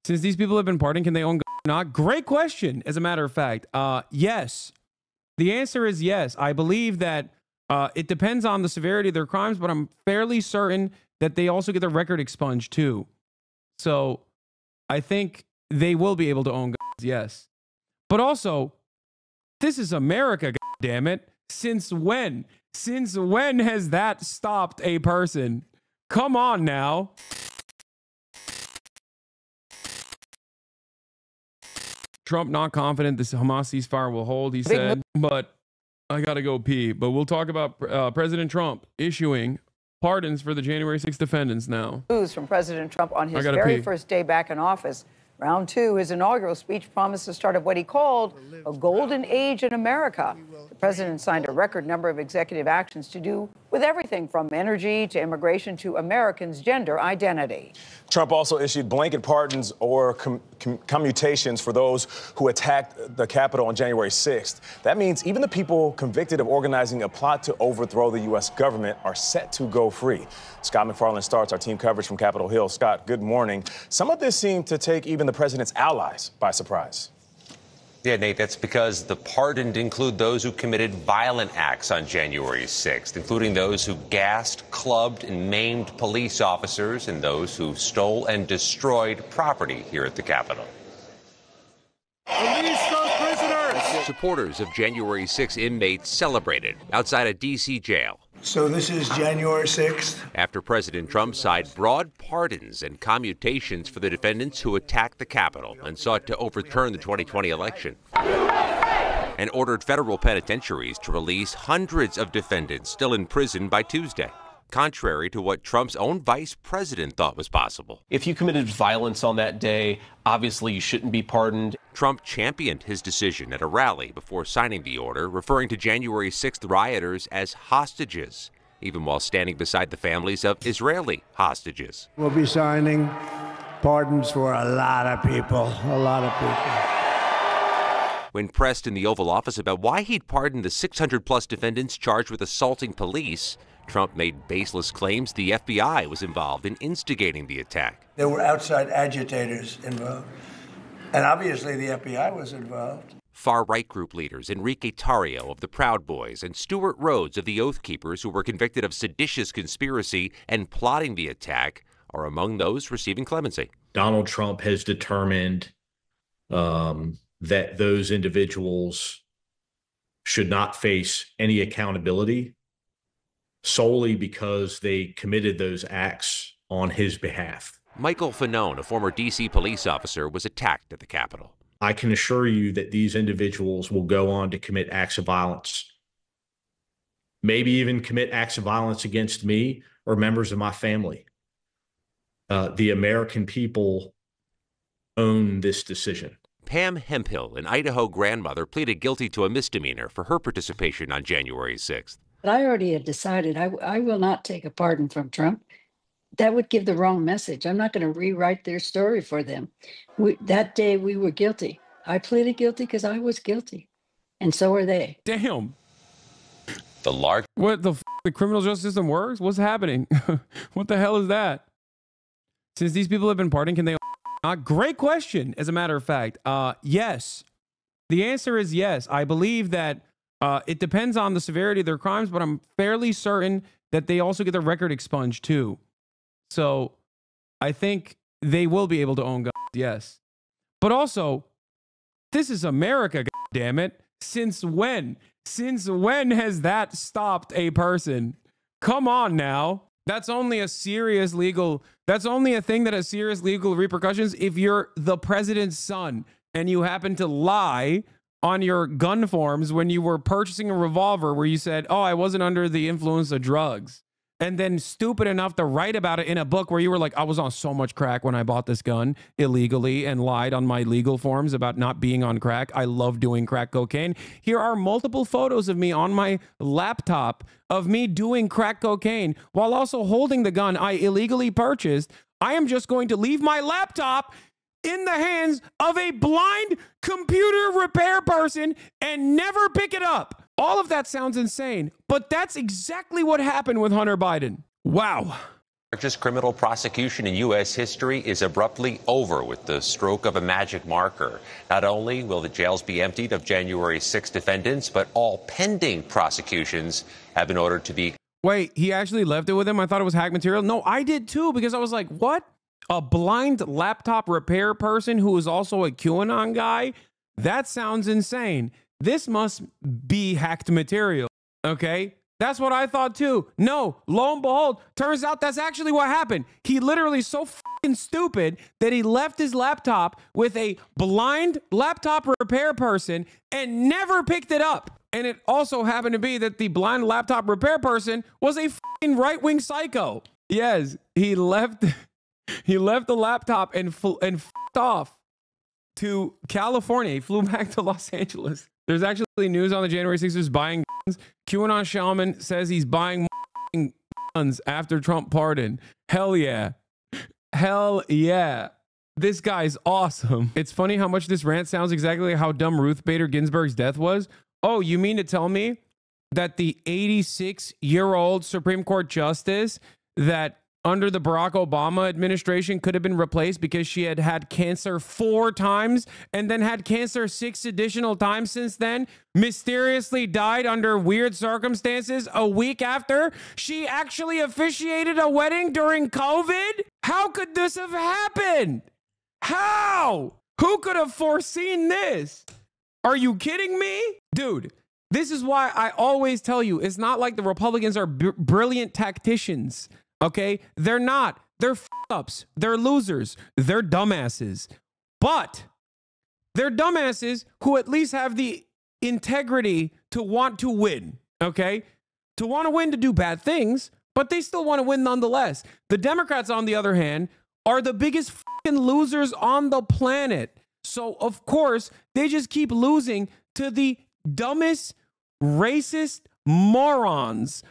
Since these people have been partying, can they own not? Great question, as a matter of fact. Yes. The answer is yes. I believe that it depends on the severity of their crimes, but I'm fairly certain that they also get their record expunged too. So I think they will be able to own guns, yes. But also, this is America, damn it. Since when? Since when has that stopped a person? Come on now. Trump not confident this Hamas ceasefire will hold, he said, but I gotta go pee. But we'll talk about President Trump issuing pardons for the January 6th defendants now. News from President Trump on his very first day back in office. Round two, his inaugural speech promised the start of what he called a golden age in America. The president signed a record number of executive actions to do with everything from energy to immigration to Americans' gender identity. Trump also issued blanket pardons or commutations for those who attacked the Capitol on January 6th. That means even the people convicted of organizing a plot to overthrow the U.S. government are set to go free. Scott McFarland starts our team coverage from Capitol Hill. Scott, good morning. Some of this seemed to take even the president's allies by surprise. Yeah, Nate, that's because the pardoned include those who committed violent acts on January 6th, including those who gassed, clubbed, and maimed police officers and those who stole and destroyed property here at the Capitol. Release those prisoners! Supporters of January 6 inmates celebrated outside a D.C. jail. So this is January 6th. After President Trump signed broad pardons and commutations for the defendants who attacked the Capitol and sought to overturn the 2020 election, and ordered federal penitentiaries to release hundreds of defendants still in prison by Tuesday, contrary to what Trump's own vice president thought was possible. If you committed violence on that day, obviously you shouldn't be pardoned. Trump championed his decision at a rally before signing the order, referring to January 6th rioters as hostages, even while standing beside the families of Israeli hostages. We'll be signing pardons for a lot of people, When pressed in the Oval Office about why he'd pardoned the 600-plus defendants charged with assaulting police, Trump made baseless claims the FBI was involved in instigating the attack. There were outside agitators involved, and obviously the FBI was involved. Far-right group leaders Enrique Tarrio of the Proud Boys and Stuart Rhodes of the Oath Keepers, who were convicted of seditious conspiracy and plotting the attack, are among those receiving clemency. Donald Trump has determined that those individuals should not face any accountability solely because they committed those acts on his behalf. Michael Fanone, a former D.C. police officer, was attacked at the Capitol. I can assure you that these individuals will go on to commit acts of violence, maybe even commit acts of violence against me or members of my family. The American people own this decision. Pam Hemphill, an Idaho grandmother, pleaded guilty to a misdemeanor for her participation on January 6th. But I already had decided I will not take a pardon from Trump. That would give the wrong message. I'm not going to rewrite their story for them. That day we were guilty. I pleaded guilty because I was guilty. And so are they. Damn. What the criminal justice system works? What's happening? What the hell is that? Since these people have been partying, can they not? Great question, as a matter of fact. Yes. The answer is yes. I believe that it depends on the severity of their crimes, but I'm fairly certain that they also get their record expunged too. So I think they will be able to own guns, yes. But also, this is America, damn it. Since when? Since when has that stopped a person? Come on now. That's only a serious legal, that's only a thing that has serious legal repercussions if you're the president's son and you happen to lie on your gun forms when you were purchasing a revolver where you said, oh, I wasn't under the influence of drugs. And then stupid enough to write about it in a book where you were like, I was on so much crack when I bought this gun illegally and lied on my legal forms about not being on crack. I love doing crack cocaine. Here are multiple photos of me on my laptop of me doing crack cocaine while also holding the gun I illegally purchased. I am just going to leave my laptop in the hands of a blind computer repair person and never pick it up. All of that sounds insane, but that's exactly what happened with Hunter Biden. Wow. Largest criminal prosecution in U.S. history is abruptly over with the stroke of a magic marker. Not only will the jails be emptied of January 6 defendants, but all pending prosecutions have been ordered to be. Wait, he actually left it with him? I thought it was hack material. No, I did too, because I was like, what? A blind laptop repair person who is also a QAnon guy? That sounds insane. This must be hacked material, okay? That's what I thought too. No, lo and behold, turns out that's actually what happened. He literally is so fucking stupid that he left his laptop with a blind laptop repair person and never picked it up. And it also happened to be that the blind laptop repair person was a fucking right-wing psycho. Yes, he left the laptop and fucked off to California. He flew back to Los Angeles. There's actually news on the January 6th buying guns. QAnon shaman says he's buying guns after Trump pardon. Hell yeah. Hell yeah. This guy's awesome. It's funny how much this rant sounds exactly like how dumb Ruth Bader Ginsburg's death was. Oh, you mean to tell me that the 86-year-old Supreme Court justice that under the Barack Obama administration could have been replaced because she had had cancer 4 times and then had cancer 6 additional times since then, mysteriously died under weird circumstances a week after she actually officiated a wedding during COVID? How could this have happened? How? Who could have foreseen this? Are you kidding me? Dude, this is why I always tell you, it's not like the Republicans are brilliant tacticians. Okay, they're not. They're f-ups. They're losers. They're dumbasses. But they're dumbasses who at least have the integrity to want to win. Okay, to want to win to do bad things, but they still want to win nonetheless. The Democrats, on the other hand, are the biggest f***ing losers on the planet. So, of course, they just keep losing to the dumbest, racist morons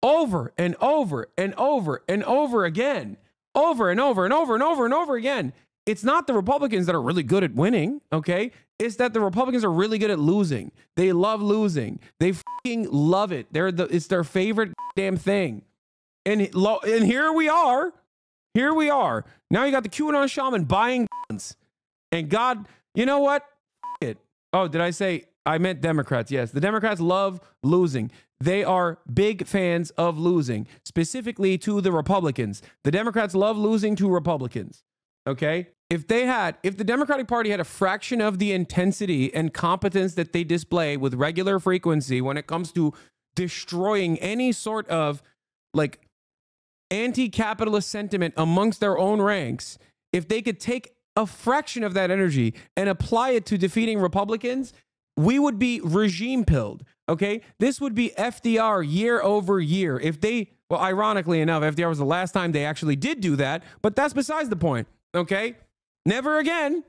over and over and over and over again, over and over and over and over and over again. It's not the Republicans that are really good at winning, okay? It's that the Republicans are really good at losing. They love losing. They fucking love it. It's their favorite damn thing. And here we are. Here we are. Now you got the QAnon shaman buying guns. And God, you know what? It. Oh, did I say? I meant Democrats. Yes, the Democrats love losing. They are big fans of losing, specifically to the Republicans. The Democrats love losing to Republicans. Okay? If the Democratic Party had a fraction of the intensity and competence that they display with regular frequency when it comes to destroying any sort of like anti-capitalist sentiment amongst their own ranks, if they could take a fraction of that energy and apply it to defeating Republicans, we would be regime pilled. Okay, this would be FDR year over year. Well, ironically enough, FDR was the last time they actually did do that, but that's besides the point. Okay, never again.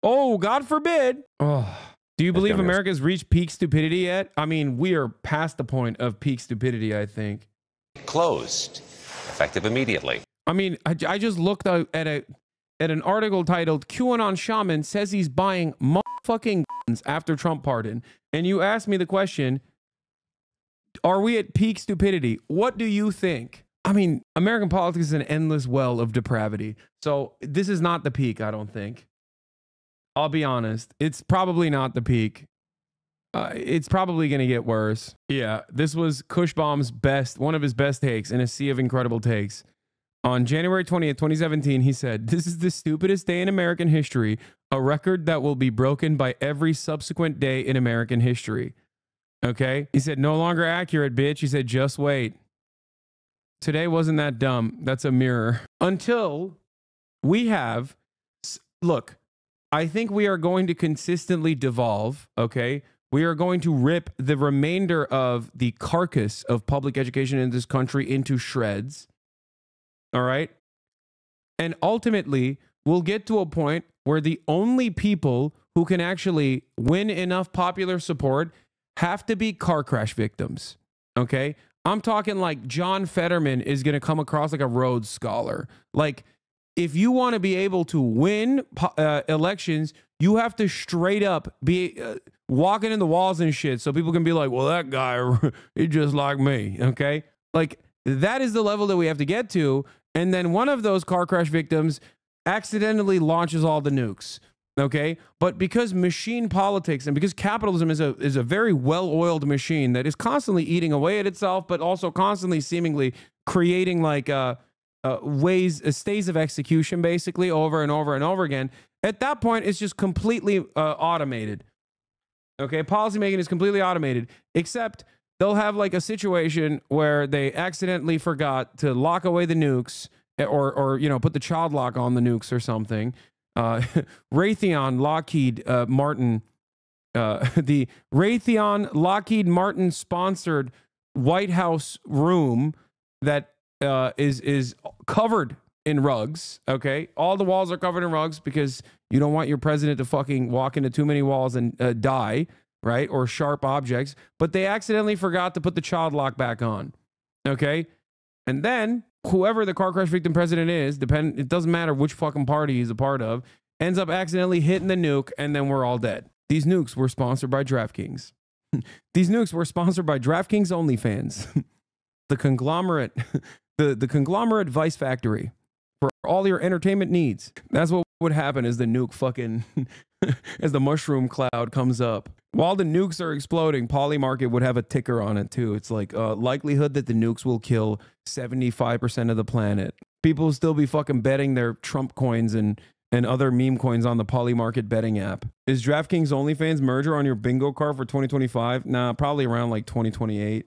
Oh, God forbid. Oh, do you believe America's reached peak stupidity yet? I mean, we are past the point of peak stupidity, I think. Closed, effective immediately. I mean, I just looked at an article titled "QAnon Shaman Says He's Buying Motherfucking Guns After Trump Pardon," and you asked me the question, are we at peak stupidity? What do you think? I mean, American politics is an endless well of depravity. So this is not the peak, I don't think. I'll be honest. It's probably not the peak. It's probably going to get worse. Yeah, this was Cushbaum's one of his best takes in a sea of incredible takes. On January 20th, 2017, he said, "This is the stupidest day in American history, a record that will be broken by every subsequent day in American history." Okay? He said, "No longer accurate, bitch." He said, "Just wait. Today wasn't that dumb. That's a mirror." Until we have, look, I think we are going to consistently devolve, okay? We are going to rip the remainder of the carcass of public education in this country into shreds. All right. And ultimately, we'll get to a point where the only people who can actually win enough popular support have to be car crash victims. Okay. I'm talking like John Fetterman is going to come across like a Rhodes Scholar. Like, if you want to be able to win elections, you have to straight up be walking in the walls and shit so people can be like, well, that guy, he's just like me. Okay. Like, That is the level that we have to get to. And then one of those car crash victims accidentally launches all the nukes. Okay, but because machine politics and because capitalism is a very well-oiled machine that is constantly eating away at itself, but also constantly seemingly creating like stays of execution basically over and over and over again. At that point, it's just completely automated. Okay, policymaking is completely automated, except they'll have like a situation where they accidentally forgot to lock away the nukes or you know, put the child lock on the nukes or something. Raytheon Lockheed Martin, the Raytheon Lockheed Martin sponsored White House room that is covered in rugs. Okay, all the walls are covered in rugs because you don't want your president to fucking walk into too many walls and die, right? Or sharp objects. But they accidentally forgot to put the child lock back on. Okay, and then whoever the car crash victim president is, it doesn't matter which fucking party he's a part of, ends up accidentally hitting the nuke, and then we're all dead. These nukes were sponsored by DraftKings. These nukes were sponsored by DraftKings OnlyFans, the conglomerate, the conglomerate Vice Factory for all your entertainment needs. That's what would happen as the nuke fucking, as the mushroom cloud comes up. While the nukes are exploding, Polymarket would have a ticker on it too. It's like likelihood that the nukes will kill 75% of the planet. People will still be fucking betting their Trump coins and other meme coins on the Polymarket betting app. Is DraftKings OnlyFans merger on your bingo card for 2025? Nah, probably around like 2028.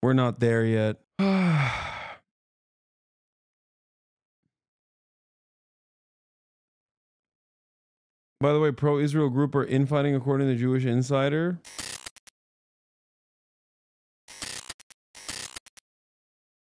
We're not there yet. By the way, pro-Israel group are infighting according to Jewish Insider.